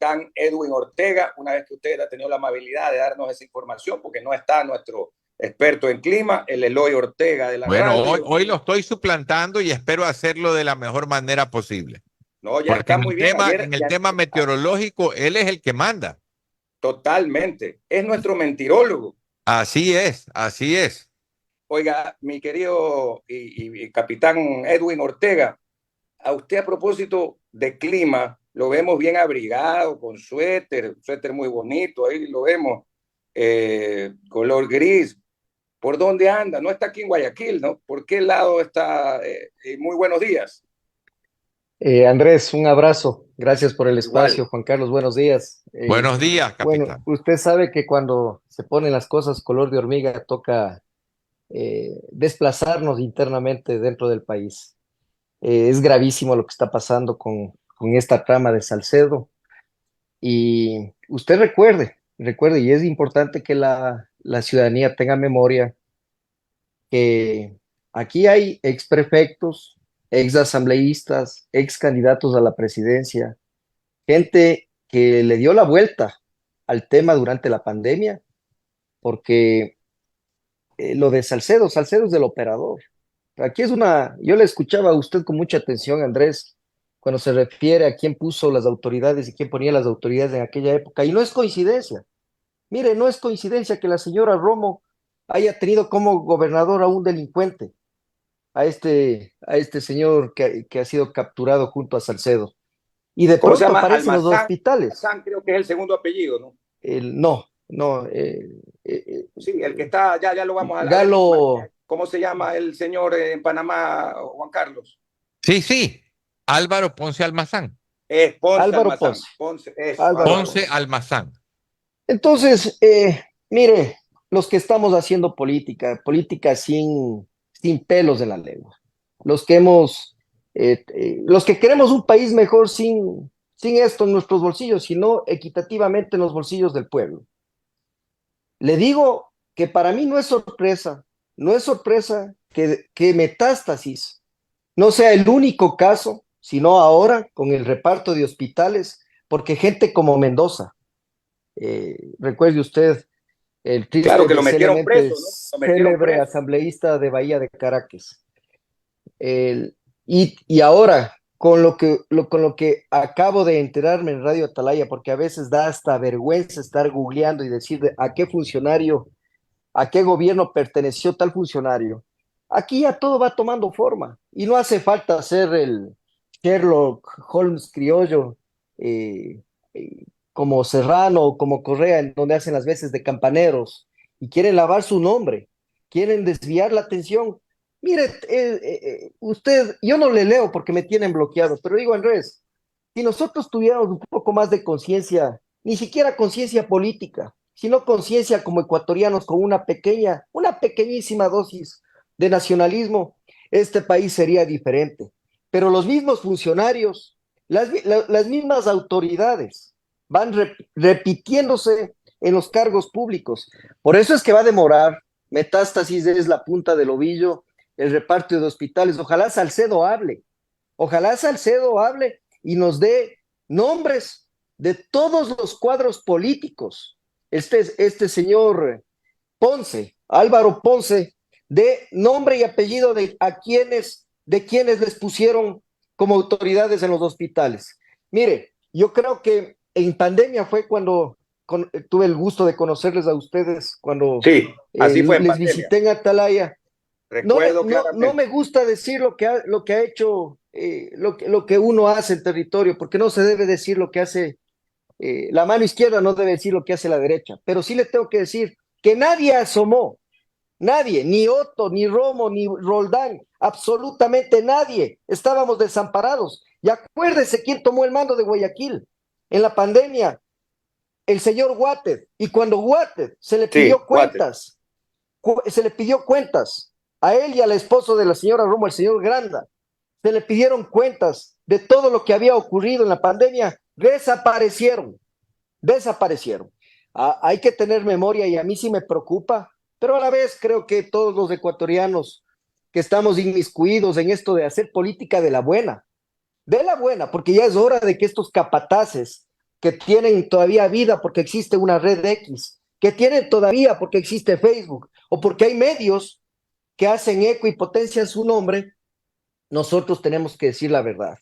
capitán Edwin Ortega, una vez que usted ha tenido la amabilidad de darnos esa información, porque no está nuestro experto en clima, el Eloy Ortega de la Bueno, radio. hoy lo estoy suplantando y espero hacerlo de la mejor manera posible. No, ya Porque está muy bien. en el tema meteorológico, él es el que manda. Totalmente. Es nuestro mentirólogo. Así es, así es. Oiga, mi querido y capitán Edwin Ortega, a usted a propósito de clima, lo vemos bien abrigado, con suéter muy bonito, ahí lo vemos, color gris. ¿Por dónde anda? No está aquí en Guayaquil, ¿no? ¿Por qué lado está? Muy buenos días. Andrés, un abrazo. Gracias por el Igual. espacio. Juan Carlos, buenos días. Buenos días, Bueno, capitán. usted sabe que cuando se ponen las cosas color de hormiga toca desplazarnos internamente dentro del país. Es gravísimo lo que está pasando con esta trama de Salcedo. Y usted recuerde, y es importante que la ciudadanía tenga memoria que aquí hay ex prefectos, ex asambleístas, ex candidatos a la presidencia, gente que le dio la vuelta al tema durante la pandemia, porque lo de Salcedo es del operador. Aquí yo le escuchaba a usted con mucha atención, Andrés, cuando se refiere a quién puso las autoridades y quién ponía las autoridades en aquella época, y no es coincidencia. Mire, no es coincidencia que la señora Romo haya tenido como gobernador a un delincuente, a este señor que ha sido capturado junto a Salcedo. Y de ¿Cómo se pronto llama? aparecen los Almazán. hospitales. Almazán creo que es el segundo apellido, ¿no? No. Sí, el que está, ya lo vamos a ver. Galo. ¿Cómo se llama el señor en Panamá, Juan Carlos? Sí, sí. Álvaro Ponce Almazán. Es Ponce Álvaro Almazán. Ponce. Ponce, eso, Álvaro Álvaro. Ponce Ponce. Almazán. Entonces, mire, los que estamos haciendo política sin pelos en la lengua, los que queremos un país mejor sin esto en nuestros bolsillos, sino equitativamente en los bolsillos del pueblo. Le digo que para mí no es sorpresa que Metástasis no sea el único caso, sino ahora con el reparto de hospitales, porque gente como Mendoza, recuerde usted, el Claro triste, que lo metieron miseriamente preso, ¿no? Lo metieron célebre preso. asambleísta de Bahía de Caracas. Y ahora, con lo que acabo de enterarme en Radio Atalaya, porque a veces da hasta vergüenza estar googleando y decir a qué funcionario, a qué gobierno perteneció tal funcionario. Aquí ya todo va tomando forma y no hace falta ser el Sherlock Holmes criollo, eh, como Serrano o como Correa, en donde hacen las veces de campaneros y quieren lavar su nombre, quieren desviar la atención. Mire, usted, yo no le leo porque me tienen bloqueado, pero digo, Andrés, si nosotros tuviéramos un poco más de conciencia, ni siquiera conciencia política, sino conciencia como ecuatorianos con una pequeñísima dosis de nacionalismo, este país sería diferente. Pero los mismos funcionarios, las mismas autoridades van repitiéndose en los cargos públicos. Por eso es que va a demorar. Metástasis es la punta del ovillo, el reparto de hospitales. Ojalá Salcedo hable y nos dé nombres de todos los cuadros políticos. Este señor Ponce, Álvaro Ponce, de nombre y apellido de quienes les pusieron como autoridades en los hospitales. Mire, yo creo que en pandemia fue cuando tuve el gusto de conocerles a ustedes, cuando Sí, así fue en les pandemia. visité en Atalaya. No me, Recuerdo no claramente. me gusta decir lo que ha hecho, lo que uno hace en territorio, porque no se debe decir lo que hace la mano izquierda, no debe decir lo que hace la derecha, pero sí le tengo que decir que nadie asomó, nadie, ni Otto, ni Romo, ni Roldán, absolutamente nadie, estábamos desamparados. Y acuérdese quién tomó el mando de Guayaquil en la pandemia, el señor Guated, y cuando Guated Sí, Guate. se le pidió cuentas a él y al esposo de la señora Romo, el señor Granda, se le pidieron cuentas de todo lo que había ocurrido en la pandemia, desaparecieron. Hay que tener memoria y a mí sí me preocupa, pero a la vez creo que todos los ecuatorianos que estamos inmiscuidos en esto de hacer política de la buena, porque ya es hora de que estos capataces que tienen todavía vida porque existe una red X, que tienen todavía porque existe Facebook, o porque hay medios que hacen eco y potencian su nombre, nosotros tenemos que decir la verdad.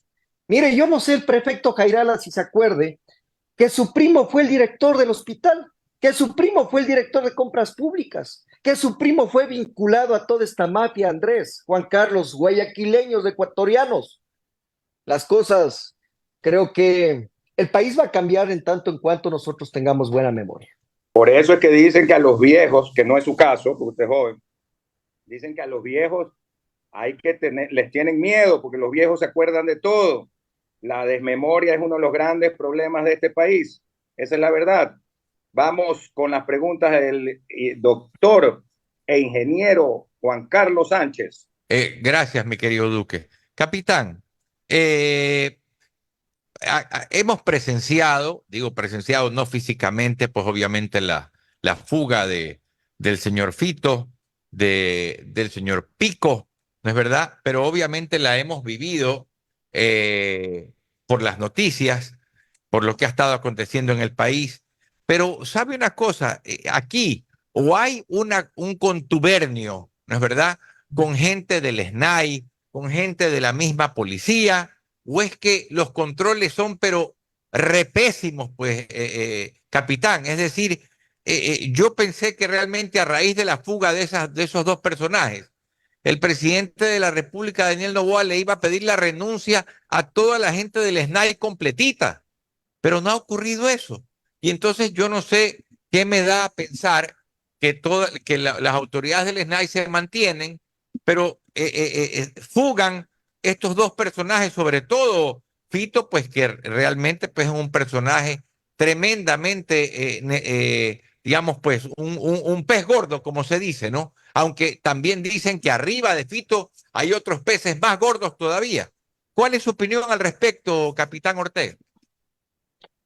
Mire, yo no sé el prefecto Jairala si se acuerde que su primo fue el director del hospital, que su primo fue el director de compras públicas, que su primo fue vinculado a toda esta mafia, Andrés, Juan Carlos, guayaquileños, ecuatorianos. Las cosas, creo que el país va a cambiar en tanto en cuanto nosotros tengamos buena memoria. Por eso es que dicen que a los viejos, que no es su caso, porque usted es joven, dicen que a los viejos hay que tener, les tienen miedo porque los viejos se acuerdan de todo. La desmemoria es uno de los grandes problemas de este país. Esa es la verdad. Vamos con las preguntas del doctor e ingeniero Juan Carlos Sánchez. Gracias, mi querido Duque. Capitán, eh, hemos presenciado, digo presenciado no físicamente, pues obviamente la fuga del señor Fito, del señor Pico, ¿no es verdad? Pero obviamente la hemos vivido por las noticias, por lo que ha estado aconteciendo en el país. Pero sabe una cosa, aquí o hay un contubernio, ¿no es verdad? Con gente del SNAI, con gente de la misma policía, o es que los controles son pero repésimos, pues, capitán. Es decir, yo pensé que realmente a raíz de la fuga de esos dos personajes, el presidente de la República, Daniel Noboa, le iba a pedir la renuncia a toda la gente del SNAI completita, pero no ha ocurrido eso. Y entonces yo no sé qué me da a pensar que las autoridades del SNAI se mantienen, pero fugan estos dos personajes, sobre todo Fito, pues que realmente pues, es un personaje tremendamente, digamos, pues un pez gordo, como se dice, ¿no? Aunque también dicen que arriba de Fito hay otros peces más gordos todavía. ¿Cuál es su opinión al respecto, capitán Ortega?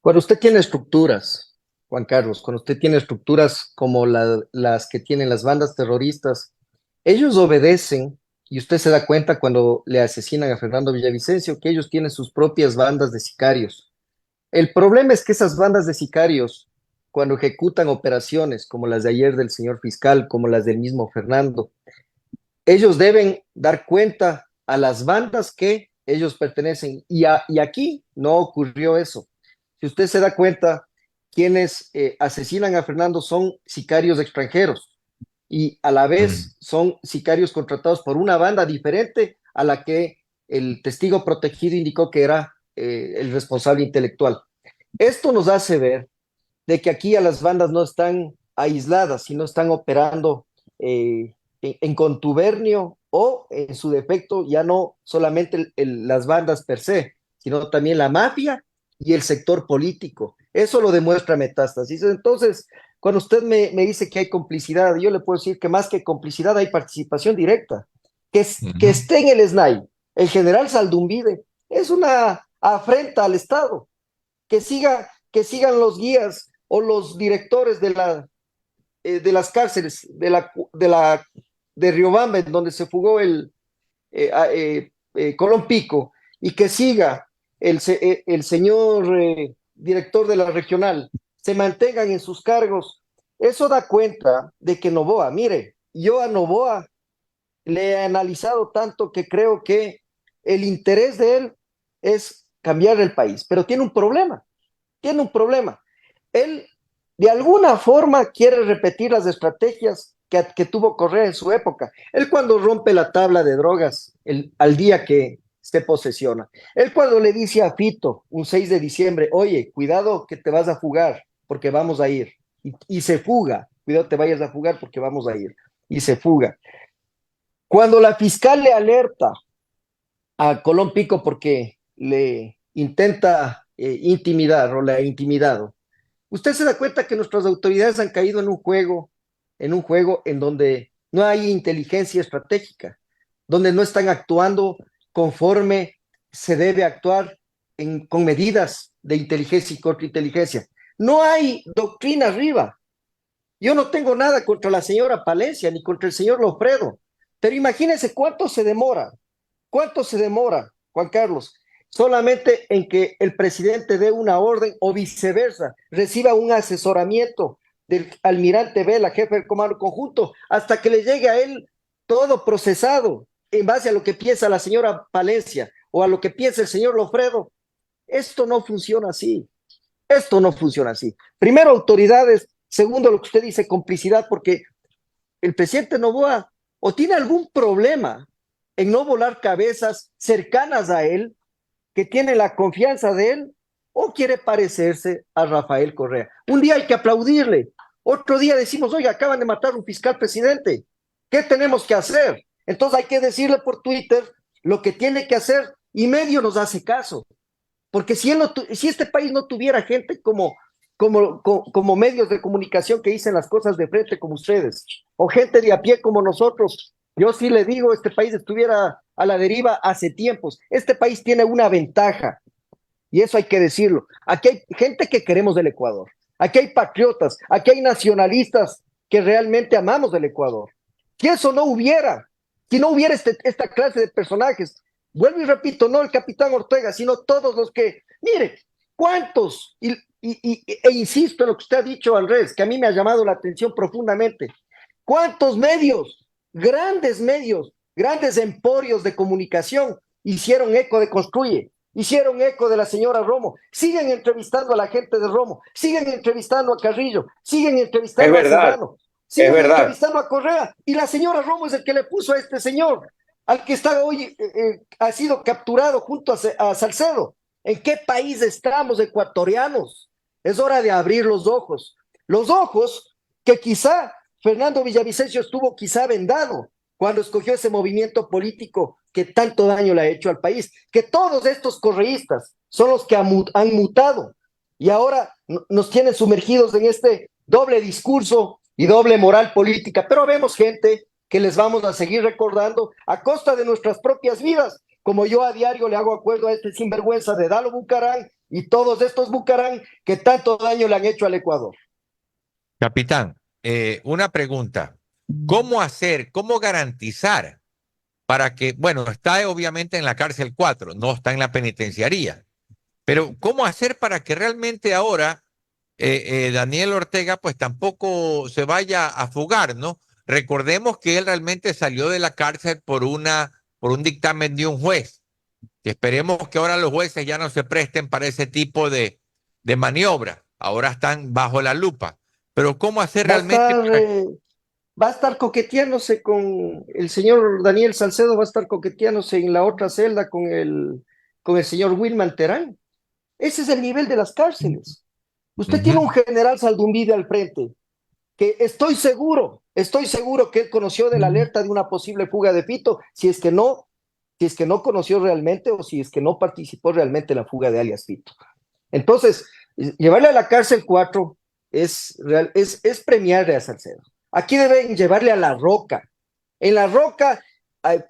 Cuando usted tiene estructuras, Juan Carlos, cuando usted tiene estructuras como las que tienen las bandas terroristas, ellos obedecen, y usted se da cuenta cuando le asesinan a Fernando Villavicencio, que ellos tienen sus propias bandas de sicarios. El problema es que esas bandas de sicarios, cuando ejecutan operaciones como las de ayer del señor fiscal, como las del mismo Fernando, ellos deben dar cuenta a las bandas que ellos pertenecen. Y aquí no ocurrió eso. Si usted se da cuenta, quienes asesinan a Fernando son sicarios extranjeros y a la Mm. vez son sicarios contratados por una banda diferente a la que el testigo protegido indicó que era el responsable intelectual. Esto nos hace ver de que aquí a las bandas no están aisladas, sino están operando en contubernio o en su defecto ya no solamente las bandas per se, sino también la mafia y el sector político. Eso lo demuestra Metástasis. Entonces, cuando usted me dice que hay complicidad, yo le puedo decir que más que complicidad hay participación directa. Que Ujú. esté en el SNAI el general Saldumbide es una afrenta al Estado. Que sigan los guías o los directores de las cárceles de Riobamba, en donde se fugó Colón Pico, y que siga el señor director de la regional, se mantengan en sus cargos. Eso da cuenta de que Novoa, mire, yo a Novoa le he analizado tanto que creo que el interés de él es cambiar el país, pero tiene un problema. Él de alguna forma quiere repetir las estrategias que tuvo Correa en su época. Él cuando rompe la tabla de drogas al día que se posesiona. Él cuando le dice a Fito un 6 de diciembre, oye, cuidado que te vas a fugar porque vamos a ir. Y se fuga, cuidado te vayas a fugar porque vamos a ir. Y se fuga. Cuando la fiscal le alerta a Colón Pico porque le intenta intimidar o le ha intimidado, usted se da cuenta que nuestras autoridades han caído en un juego en donde no hay inteligencia estratégica, donde no están actuando conforme se debe actuar con medidas de inteligencia y contrainteligencia. No hay doctrina arriba. Yo no tengo nada contra la señora Palencia ni contra el señor Lofredo, pero imagínense cuánto se demora, Juan Carlos, solamente en que el presidente dé una orden o viceversa, reciba un asesoramiento del almirante Vela, jefe del Comando Conjunto, hasta que le llegue a él todo procesado en base a lo que piensa la señora Palencia o a lo que piensa el señor Lofredo. Esto no funciona así. Esto no funciona así. Primero, autoridades. Segundo, lo que usted dice, complicidad, porque el presidente Noboa o tiene algún problema en no volar cabezas cercanas a él, que tiene la confianza de él, o quiere parecerse a Rafael Correa. Un día hay que aplaudirle, otro día decimos, oiga, acaban de matar a un fiscal presidente, ¿qué tenemos que hacer? Entonces hay que decirle por Twitter lo que tiene que hacer y medio nos hace caso. Porque si este país no tuviera gente como medios de comunicación que dicen las cosas de frente como ustedes, o gente de a pie como nosotros, yo sí le digo, este país estuviera a la deriva hace tiempos. Este país tiene una ventaja, y eso hay que decirlo. Aquí hay gente que queremos del Ecuador, aquí hay patriotas, aquí hay nacionalistas que realmente amamos del Ecuador. Si eso no hubiera, si no hubiera esta clase de personajes, vuelvo y repito, no el capitán Ortega, sino todos los que, mire, ¿cuántos? E insisto en lo que usted ha dicho, Andrés, que a mí me ha llamado la atención profundamente. ¿Cuántos medios, grandes emporios de comunicación hicieron eco de Construye? Hicieron eco de la señora Romo, siguen entrevistando a la gente de Romo, siguen entrevistando a Carrillo, siguen entrevistando a Serrano, siguen entrevistando a Correa, y la señora Romo es el que le puso a este señor, al que está hoy, ha sido capturado junto a Salcedo. ¿En qué país estamos, ecuatorianos? Es hora de abrir los ojos que quizá Fernando Villavicencio estuvo quizá vendado cuando escogió ese movimiento político que tanto daño le ha hecho al país, que todos estos correístas son los que han mutado y ahora nos tienen sumergidos en este doble discurso y doble moral política, pero vemos gente que les vamos a seguir recordando a costa de nuestras propias vidas, como yo a diario le hago acuerdo a este sinvergüenza de Dalo Bucarán y todos estos Bucarán que tanto daño le han hecho al Ecuador. Capitán, una pregunta. ¿Cómo hacer, cómo garantizar para que, bueno, está obviamente en la cárcel 4, no está en la penitenciaría, pero cómo hacer para que realmente ahora Daniel Ortega pues tampoco se vaya a fugar, ¿no? Recordemos que él realmente salió de la cárcel por un dictamen de un juez, que esperemos que ahora los jueces ya no se presten para ese tipo de maniobra, ahora están bajo la lupa, pero ¿cómo hacer realmente? Va a estar coqueteándose con el señor Daniel Salcedo, va a estar coqueteándose en la otra celda con el señor Wilman Terán. Ese es el nivel de las cárceles. Usted tiene un general Saldumbide al frente, que estoy seguro que él conoció de la alerta de una posible fuga de Fito, si es que no conoció realmente o si es que no participó realmente en la fuga de alias Fito. Entonces, llevarle a la cárcel 4 es premiarle a Salcedo. Aquí deben llevarle a La Roca. En La Roca,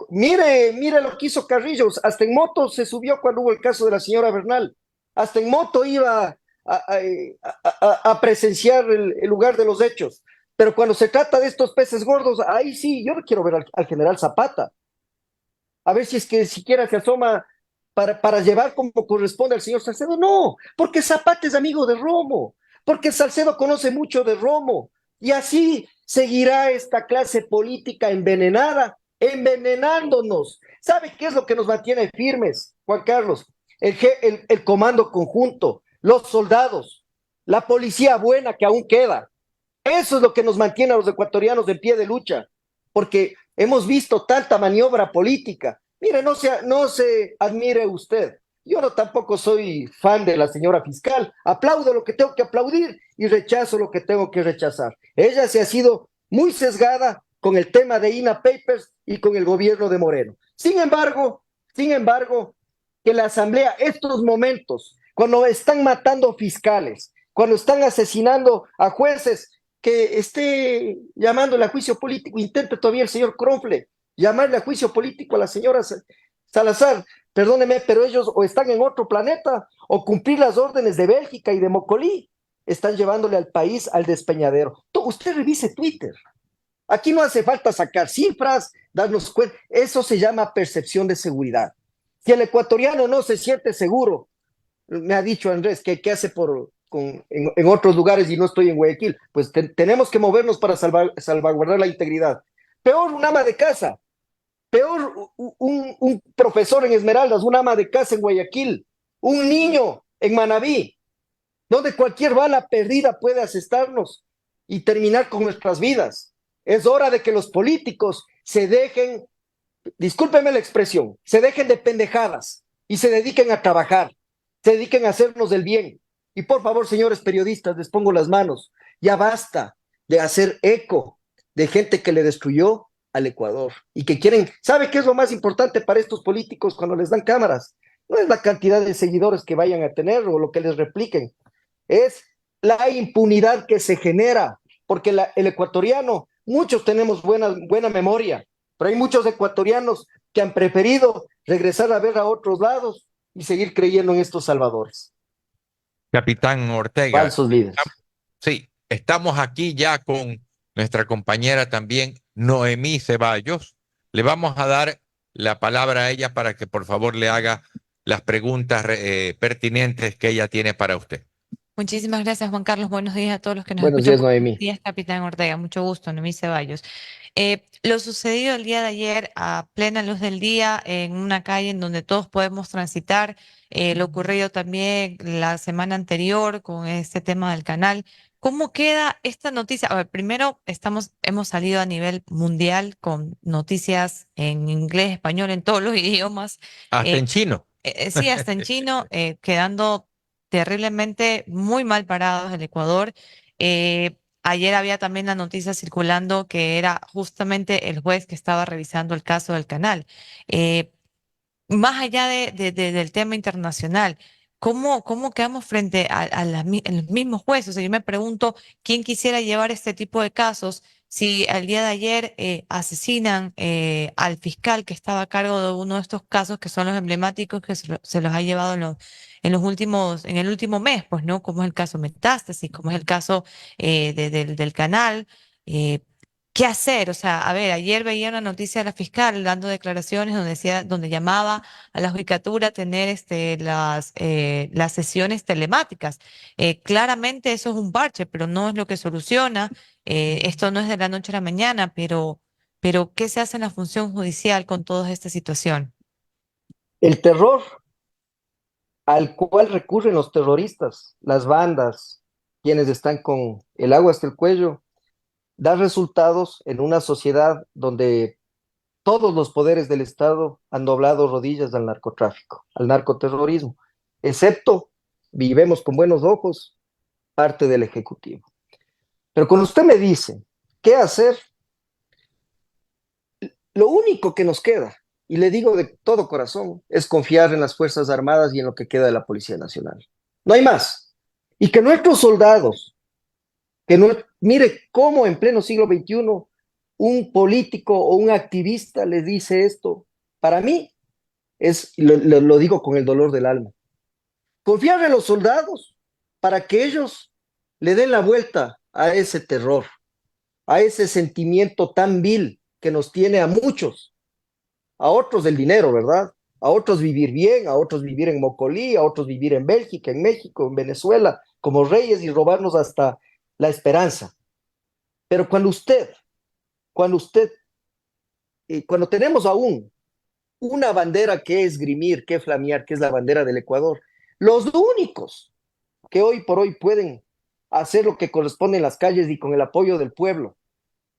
mire lo que hizo Carrillo, hasta en moto se subió cuando hubo el caso de la señora Bernal, hasta en moto iba a presenciar el lugar de los hechos, pero cuando se trata de estos peces gordos, ahí sí, yo no quiero ver al general Zapata, a ver si es que siquiera se asoma para llevar como corresponde al señor Salcedo. No, porque Zapata es amigo de Romo, porque Salcedo conoce mucho de Romo, y así seguirá esta clase política envenenada, envenenándonos. ¿Sabe qué es lo que nos mantiene firmes, Juan Carlos? El comando conjunto, los soldados, la policía buena que aún queda. Eso es lo que nos mantiene a los ecuatorianos en pie de lucha, porque hemos visto tanta maniobra política. Mire, no se admire usted. Yo no tampoco soy fan de la señora fiscal. Aplaudo lo que tengo que aplaudir y rechazo lo que tengo que rechazar. Ella se ha sido muy sesgada con el tema de INA Papers y con el gobierno de Moreno. Sin embargo, que la Asamblea, estos momentos, cuando están matando fiscales, cuando están asesinando a jueces, que esté llamándole a juicio político, intente todavía el señor Cronfle llamarle a juicio político a la señora Salazar, perdóneme, pero ellos o están en otro planeta o cumplir las órdenes de Bélgica y de Mocolí están llevándole al país al despeñadero. Usted revise Twitter. Aquí no hace falta sacar cifras, darnos cuenta. Eso se llama percepción de seguridad. Si el ecuatoriano no se siente seguro, me ha dicho Andrés, que qué hace en otros lugares y no estoy en Guayaquil, pues tenemos que movernos para salvaguardar la integridad. Peor un ama de casa, peor un profesor en Esmeraldas, un ama de casa en Guayaquil, un niño en Manabí, donde cualquier bala perdida puede asestarnos y terminar con nuestras vidas. Es hora de que los políticos se dejen, discúlpeme la expresión, se dejen de pendejadas y se dediquen a trabajar, se dediquen a hacernos del bien. Y por favor, señores periodistas, les pongo las manos, ya basta de hacer eco de gente que le destruyó al Ecuador y que quieren, ¿sabe qué es lo más importante para estos políticos cuando les dan cámaras? No es la cantidad de seguidores que vayan a tener o lo que les repliquen, es la impunidad que se genera, porque el ecuatoriano, muchos tenemos buena memoria, pero hay muchos ecuatorianos que han preferido regresar a ver a otros lados y seguir creyendo en estos salvadores. Capitán Ortega, Falsos líderes. sí, estamos aquí ya con nuestra compañera también, Noemí Ceballos. Le vamos a dar la palabra a ella para que por favor le haga las preguntas pertinentes que ella tiene para usted. Muchísimas gracias, Juan Carlos. Buenos días a todos los que nos Buenos escuchan. días, Buenos Noemí. días, Capitán Ortega. Mucho gusto, Noemí Ceballos. Lo sucedido el día de ayer a plena luz del día en una calle en donde todos podemos transitar, lo ocurrido también la semana anterior con este tema del canal. ¿Cómo queda esta noticia? A ver, primero hemos salido a nivel mundial con noticias en inglés, español, en todos los idiomas. Hasta en chino. Sí, hasta en chino, quedando terriblemente muy mal parados el Ecuador. Ayer había también la noticia circulando que era justamente el juez que estaba revisando el caso del canal. Eh, Más allá del tema internacional, ¿cómo quedamos frente a los mismos jueces? O sea, yo me pregunto quién quisiera llevar este tipo de casos si al día de ayer asesinan al fiscal que estaba a cargo de uno de estos casos que son los emblemáticos que se los ha llevado en el último mes, pues, ¿no? Como es el caso Metástasis, como es el caso del canal. eh, ¿Qué hacer? O sea, a ver, ayer veía una noticia de la fiscal dando declaraciones donde decía, donde llamaba a la judicatura a tener las sesiones telemáticas. Claramente eso es un parche, pero no es lo que soluciona. Esto no es de la noche a la mañana, pero ¿qué se hace en la función judicial con toda esta situación? El terror al cual recurren los terroristas, las bandas, quienes están con el agua hasta el cuello, da resultados en una sociedad donde todos los poderes del Estado han doblado rodillas al narcotráfico, al narcoterrorismo, excepto, y vemos con buenos ojos, parte del Ejecutivo. Pero cuando usted me dice qué hacer, lo único que nos queda, y le digo de todo corazón, es confiar en las Fuerzas Armadas y en lo que queda de la Policía Nacional. No hay más. Y que nuestros soldados, mire cómo en pleno siglo XXI un político o un activista les dice esto. Para mí, lo digo con el dolor del alma. Confiar en los soldados para que ellos le den la vuelta a ese terror, a ese sentimiento tan vil que nos tiene a muchos, a otros del dinero, ¿verdad? A otros vivir bien, a otros vivir en Mocolí, a otros vivir en Bélgica, en México, en Venezuela, como reyes y robarnos hasta la esperanza. Pero cuando tenemos aún una bandera que esgrimir, que flamear, que es la bandera del Ecuador, los únicos que hoy por hoy pueden hacer lo que corresponde en las calles y con el apoyo del pueblo,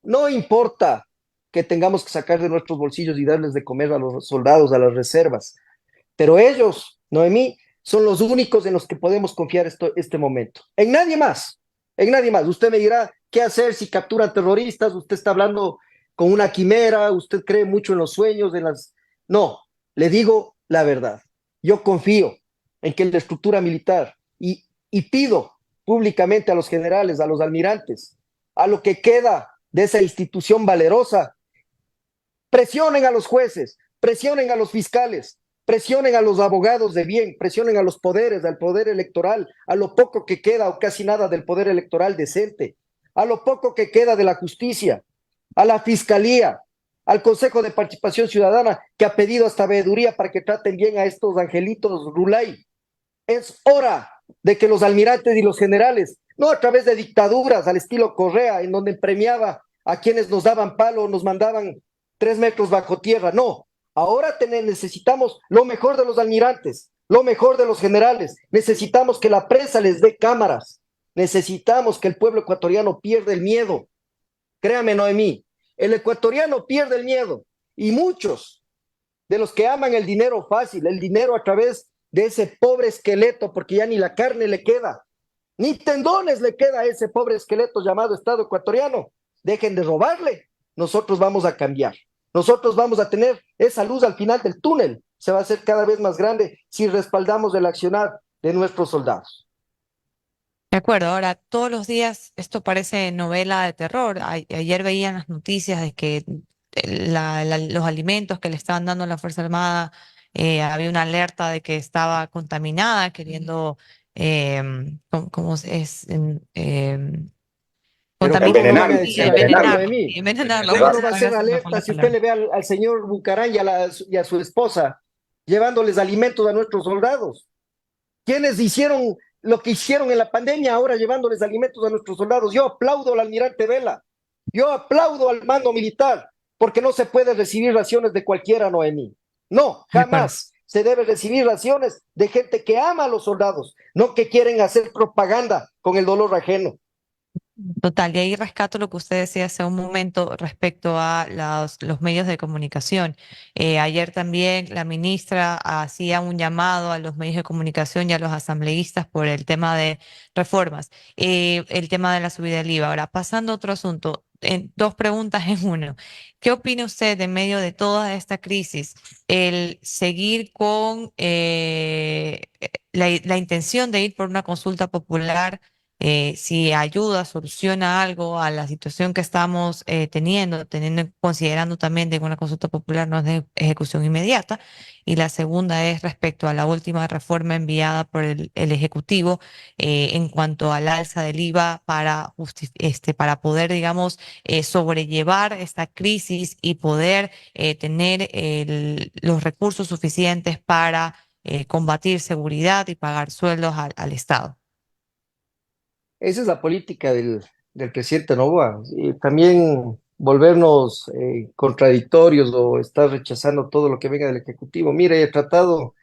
no importa que tengamos que sacar de nuestros bolsillos y darles de comer a los soldados, a las reservas, pero ellos, Noemí, son los únicos en los que podemos confiar este momento. En nadie más, en nadie más. Usted me dirá qué hacer si capturan terroristas, usted está hablando con una quimera, usted cree mucho en los sueños, de las... No, le digo la verdad. Yo confío en que la estructura militar y pido públicamente a los generales, a los almirantes, a lo que queda de esa institución valerosa, presionen a los jueces, presionen a los fiscales, presionen a los abogados de bien, presionen a los poderes, al poder electoral, a lo poco que queda o casi nada del poder electoral decente, a lo poco que queda de la justicia, a la fiscalía, al Consejo de Participación Ciudadana, que ha pedido hasta veeduría para que traten bien a estos angelitos Rulay. Es hora de que los almirantes y los generales, no a través de dictaduras al estilo Correa, en donde premiaba a quienes nos daban palo, nos mandaban 3 metros bajo tierra, no. Ahora necesitamos lo mejor de los almirantes, lo mejor de los generales. Necesitamos que la prensa les dé cámaras. Necesitamos que el pueblo ecuatoriano pierda el miedo. Créame, Noemí, el ecuatoriano pierde el miedo. Y muchos de los que aman el dinero fácil, el dinero a través de ese pobre esqueleto, porque ya ni la carne le queda, ni tendones le queda a ese pobre esqueleto llamado Estado ecuatoriano. Dejen de robarle. Nosotros vamos a cambiar. Nosotros vamos a tener esa luz al final del túnel. Se va a hacer cada vez más grande si respaldamos el accionar de nuestros soldados. De acuerdo, ahora todos los días esto parece novela de terror. Ayer veían las noticias de que los alimentos que le estaban dando a la Fuerza Armada, había una alerta de que estaba contaminada, queriendo, ¿cómo es? Pero Contaminar, ¿cómo no van a Envenenar, decir la verdad, envenenar. Noemí? envenenarlo. ¿Cómo no Gracias, va a ser gracias por alerta la si usted palabra. le ve al señor Bucaram y a su esposa llevándoles alimentos a nuestros soldados? ¿Quiénes hicieron lo que hicieron en la pandemia ahora llevándoles alimentos a nuestros soldados? Yo aplaudo al almirante Vela, yo aplaudo al mando militar, porque no se puede recibir raciones de cualquiera, Noemí. No, De acuerdo. jamás se debe recibir raciones de gente que ama a los soldados, no que quieren hacer propaganda con el dolor ajeno. Total, y ahí rescato lo que usted decía hace un momento respecto a los medios de comunicación. Ayer también la ministra hacía un llamado a los medios de comunicación y a los asambleístas por el tema de reformas, el tema de la subida del IVA. Ahora, pasando a otro asunto, dos preguntas en uno. ¿Qué opina usted en medio de toda esta crisis, el seguir con la intención de ir por una consulta popular? Si ayuda, soluciona algo a la situación que estamos considerando también de que una consulta popular no es de ejecución inmediata. Y la segunda es respecto a la última reforma enviada por el Ejecutivo, en cuanto al alza del IVA para poder, digamos, sobrellevar esta crisis y poder tener los recursos suficientes para combatir seguridad y pagar sueldos al Estado. Esa es la política del presidente Novoa. Y también volvernos contradictorios o estar rechazando todo lo que venga del Ejecutivo. Mire, he tratado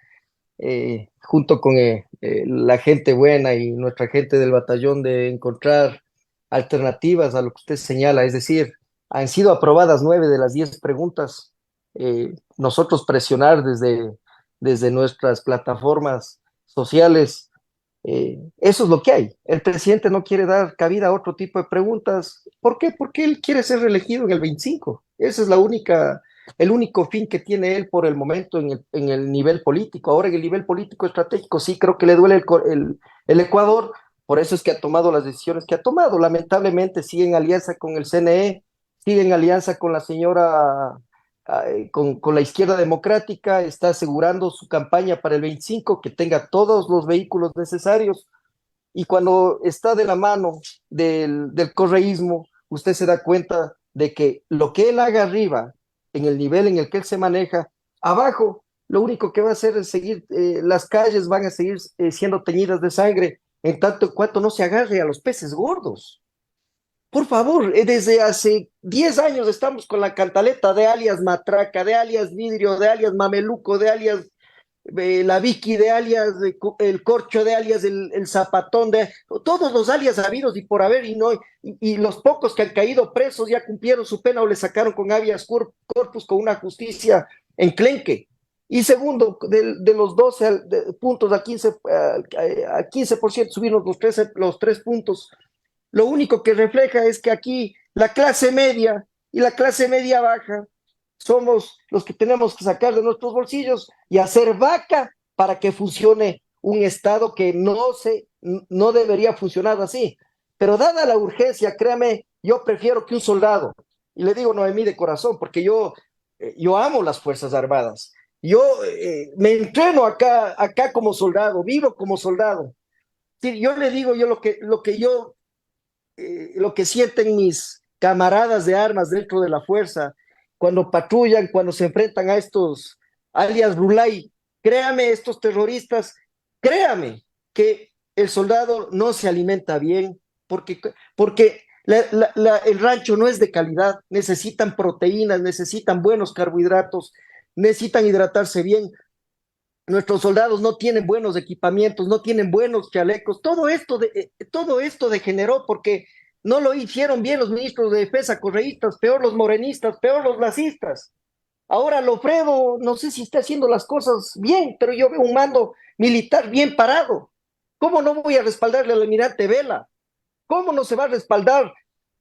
junto con la gente buena y nuestra gente del batallón de encontrar alternativas a lo que usted señala. Es decir, han sido aprobadas 9 de las 10 preguntas. Nosotros presionar desde nuestras plataformas sociales, eso es lo que hay. El presidente no quiere dar cabida a otro tipo de preguntas. ¿Por qué? Porque él quiere ser reelegido en el 25. Esa es el único fin que tiene él por el momento en el nivel político. Ahora en el nivel político estratégico sí creo que le duele el Ecuador. Por eso es que ha tomado las decisiones que ha tomado. Lamentablemente sigue en alianza con el CNE, sigue en alianza con la señora, con la izquierda democrática, está asegurando su campaña para el 25, que tenga todos los vehículos necesarios, y cuando está de la mano del correísmo, usted se da cuenta de que lo que él haga arriba, en el nivel en el que él se maneja, abajo, lo único que va a hacer es seguir, las calles van a seguir siendo teñidas de sangre, en tanto en cuanto no se agarre a los peces gordos. Por favor, desde hace 10 años estamos con la cantaleta de alias Matraca, de alias Vidrio, de alias Mameluco, de alias la Vicky, de alias el Corcho, de alias el Zapatón, de todos los alias habidos y por haber, y los pocos que han caído presos ya cumplieron su pena o le sacaron con habeas corpus, con una justicia enclenque. Y segundo, de los 12 puntos a 15% subirnos los 3 puntos. Lo único que refleja es que aquí la clase media y la clase media baja somos los que tenemos que sacar de nuestros bolsillos y hacer vaca para que funcione un Estado que no debería funcionar así. Pero dada la urgencia, créame, yo prefiero que un soldado, y le digo Noemí de corazón, porque yo amo las Fuerzas Armadas, yo me entreno acá como soldado, vivo como soldado. Sí, yo le digo yo lo que sienten mis camaradas de armas dentro de la fuerza, cuando patrullan, cuando se enfrentan a estos alias Rulay. Créame, estos terroristas, créame que el soldado no se alimenta bien porque el rancho no es de calidad, necesitan proteínas, necesitan buenos carbohidratos, necesitan hidratarse bien. Nuestros soldados no tienen buenos equipamientos, no tienen buenos chalecos. Todo esto degeneró porque no lo hicieron bien los ministros de defensa correístas, peor los morenistas, peor los lacistas. Ahora Lofredo, no sé si está haciendo las cosas bien, pero yo veo un mando militar bien parado. ¿Cómo no voy a respaldarle al almirante Vela? ¿Cómo no se va a respaldar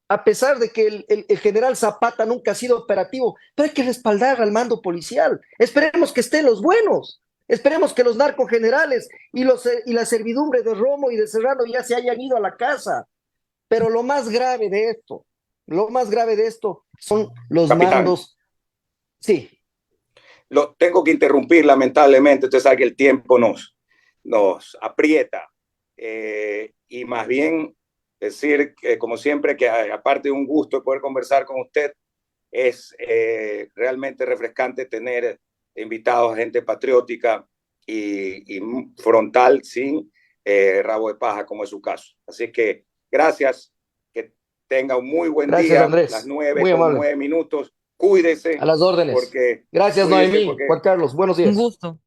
a pesar de que el general Zapata nunca ha sido operativo? Pero hay que respaldar al mando policial. Esperemos que estén los buenos. Esperemos que los narcogenerales y la servidumbre de Romo y de Serrano ya se hayan ido a la casa. Pero lo más grave de esto son los Capitán, mandos. Sí, lo tengo que interrumpir lamentablemente. Usted sabe que el tiempo nos aprieta. Y más bien decir, como siempre, que aparte de un gusto de poder conversar con usted, es realmente refrescante tener invitados a gente patriótica y frontal, sin rabo de paja, como es su caso. Así que gracias, que tenga un muy buen gracias día, las Andrés, 9 muy con amable. 9 minutos. Cuídese, A las órdenes. porque Gracias cuídese Noemí, porque Juan Carlos, buenos Un días. gusto.